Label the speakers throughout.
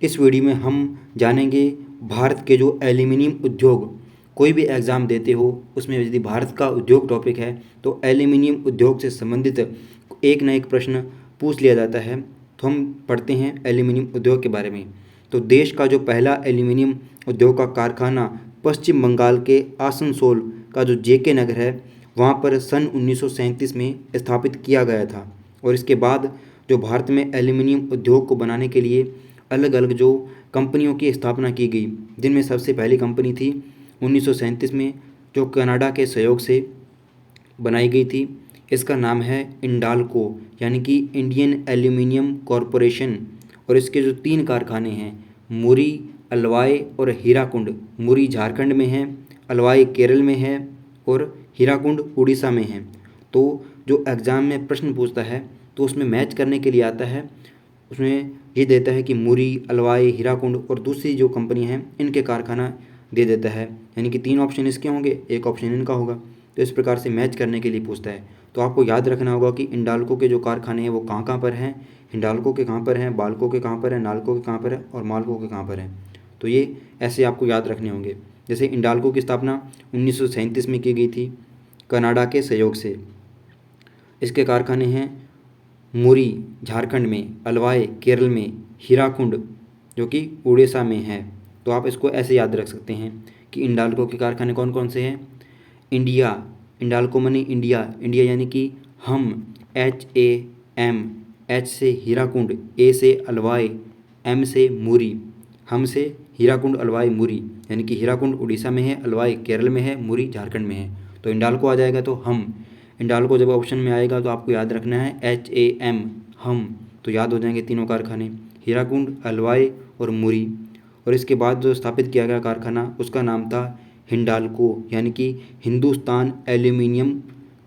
Speaker 1: इस वीडियो में हम जानेंगे भारत के जो एल्यूमिनियम उद्योग, कोई भी एग्ज़ाम देते हो उसमें यदि भारत का उद्योग टॉपिक है तो एल्यूमिनियम उद्योग से संबंधित एक न एक प्रश्न पूछ लिया जाता है। तो हम पढ़ते हैं एल्यूमिनियम उद्योग के बारे में। तो देश का जो पहला एल्यूमिनियम उद्योग का कारखाना पश्चिम बंगाल के आसनसोल का जो जेके नगर है वहाँ पर सन 1937 में स्थापित किया गया था। और इसके बाद जो भारत में एल्यूमिनियम उद्योग को बनाने के लिए अलग अलग जो कंपनियों की स्थापना की गई, जिनमें सबसे पहली कंपनी थी 1937 में जो कनाडा के सहयोग से बनाई गई थी। इसका नाम है इंडाल्को यानी कि इंडियन एल्यूमिनियम कॉरपोरेशन। और इसके जो 3 कारखाने हैं मुरी, अलवाई और हीराकुंड। मुरी झारखंड में है, अलवाई केरल में है और हीराकुंड उड़ीसा में है। तो जो एग्ज़ाम में प्रश्न पूछता है तो उसमें मैच करने के लिए आता है, उसमें ये देता है कि मुरी, अलवाई, हीराकुंड और दूसरी जो कंपनी हैं इनके कारखाना दे देता है, यानी कि 3 ऑप्शन इसके होंगे, एक ऑप्शन इनका होगा। तो इस प्रकार से मैच करने के लिए पूछता है। तो आपको याद रखना होगा कि इंडाल्को के जो कारखाने हैं वो कहाँ कहाँ पर हैं, हिंडाल्को के कहाँ पर हैं, बाल्को के कहाँ पर हैं, नाल्को के कहाँ पर है और माल्को के कहाँ पर हैं। तो ये ऐसे आपको याद रखने होंगे। जैसे इंडाल्को की स्थापना 1937 में की गई थी कनाडा के सहयोग से। इसके कारखाने हैं मुरी झारखंड में, अलवाई केरल में, हीराकुंड जो कि उड़ीसा में है। तो आप इसको ऐसे याद रख सकते हैं कि इंडाल्को के कारखाने कौन कौन से हैं। India, Indalco money India, India यानी कि हम, HAM, H से हीराकुंड, A से अलवाई, M से मुरी, हम से हीराकुंड अलवाई मुरी, यानी कि हीराकुंड उड़ीसा में है, अलवाई केरल में है, मुरी झारखंड में है। तो इंडाल्को आ जाएगा तो हम। इंडाल्को जब ऑप्शन में आएगा तो आपको याद रखना है HAM, हम। तो याद हो जाएंगे तीनों कारखाने, हीराकुंड, अलवाई और मुरी। और इसके बाद जो स्थापित किया गया कारखाना उसका नाम था हिंडाल्को यानी कि हिंदुस्तान एल्यूमिनियम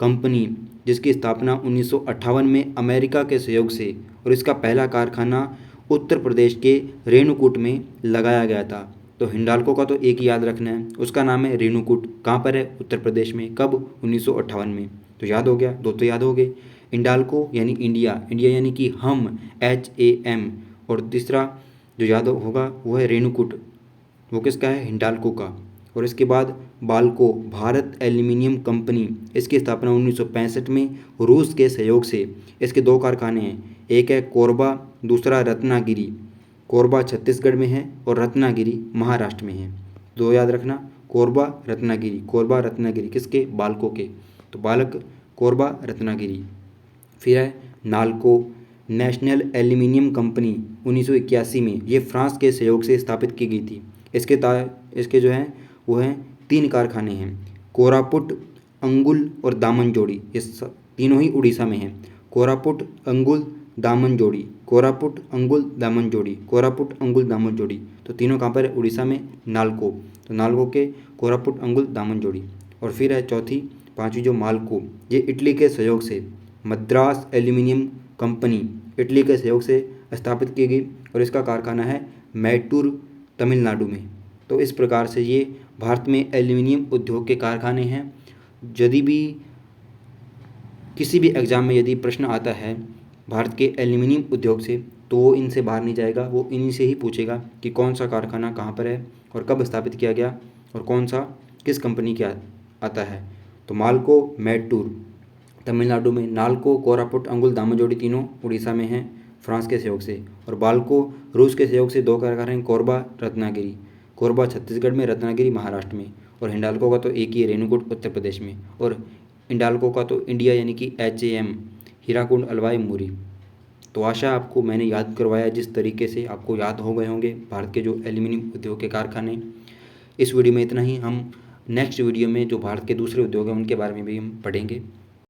Speaker 1: कंपनी, जिसकी स्थापना 1958 में अमेरिका के सहयोग से। और इसका पहला कारखाना उत्तर प्रदेश के रेणुकूट में लगाया गया था। तो हिंडाल्को का तो एक ही याद रखना है, उसका नाम है रेणुकूट। कहाँ पर है? उत्तर प्रदेश में। कब? 1958 में। तो याद हो गया, 2 तो याद हो गए। इंडाल्को यानी इंडिया, इंडिया यानी कि हम, HAM। और तीसरा जो याद होगा वो है रेणुकूट, वो किसका है? हिंडाल्को का। और इसके बाद बाल्को, भारत एल्यूमिनियम कंपनी, इसकी स्थापना 1965 में रूस के सहयोग से। इसके 2 कारखाने हैं, एक है कोरबा, दूसरा रत्नागिरी। कोरबा छत्तीसगढ़ में है और रत्नागिरी महाराष्ट्र में है। 2 याद रखना, कोरबा रत्नागिरी, कोरबा रत्नागिरी किसके? बाल्को के। तो बालक कोरबा रत्नागिरी। फिर है नाल्को, नेशनल एल्यूमिनियम कंपनी, 1981 में। ये फ्रांस के सहयोग से स्थापित की गई थी। इसके जो हैं वो हैं 3 कारखाने हैं, कोरापुट, अंगुल और दामनजोड़ी। ये तीनों ही उड़ीसा में हैं। कोरापुट, अंगुल, दामनजोड़ी, कोरापुट, अंगुल, दामनजोड़ी, कोरापुट, अंगुल, दामनजोड़ी। तो तीनों कहाँ पर है? उड़ीसा में, नाल्को। तो नाल्को के कोरापुट, अंगुल, दामनजोड़ी। और फिर है चौथी, 5वीं जो माल्को, ये इटली के सहयोग से, मद्रास एल्यूमिनियम कंपनी, इटली के सहयोग से स्थापित की गई। और इसका कारखाना है मैटूर, तमिलनाडु में। तो इस प्रकार से ये भारत में एल्यूमिनियम उद्योग के कारखाने हैं। यदि भी किसी भी एग्ज़ाम में यदि प्रश्न आता है भारत के एल्यूमिनियम उद्योग से तो वो इनसे बाहर नहीं जाएगा, वो इन्हीं से ही पूछेगा कि कौन सा कारखाना कहाँ पर है और कब स्थापित किया गया और कौन सा किस कंपनी के आता है। तो माल्को मैटूर तमिलनाडु में, नाल्को, कोरापुट, अंगुल, दामनजोड़ी तीनों उड़ीसा में हैं फ्रांस के सहयोग से। और बाल्को रूस के सहयोग से 2 कारखाने हैं, कोरबा, रत्नागिरी। कोरबा छत्तीसगढ़ में, रत्नागिरी महाराष्ट्र में। और हिंडाल्को का तो एक ही है, रेणुकूट उत्तर प्रदेश में। और इंडाल्को का तो इंडिया यानी कि HAM, हीराकुंड, अलवाई, मुरी। तो आशा आपको मैंने याद करवाया, जिस तरीके से आपको याद हो गए होंगे भारत के जो एल्यूमिनियम उद्योग के कारखाने। इस वीडियो में इतना ही। हम नेक्स्ट वीडियो में जो भारत के दूसरे उद्योग हैं उनके बारे में भी हम पढ़ेंगे।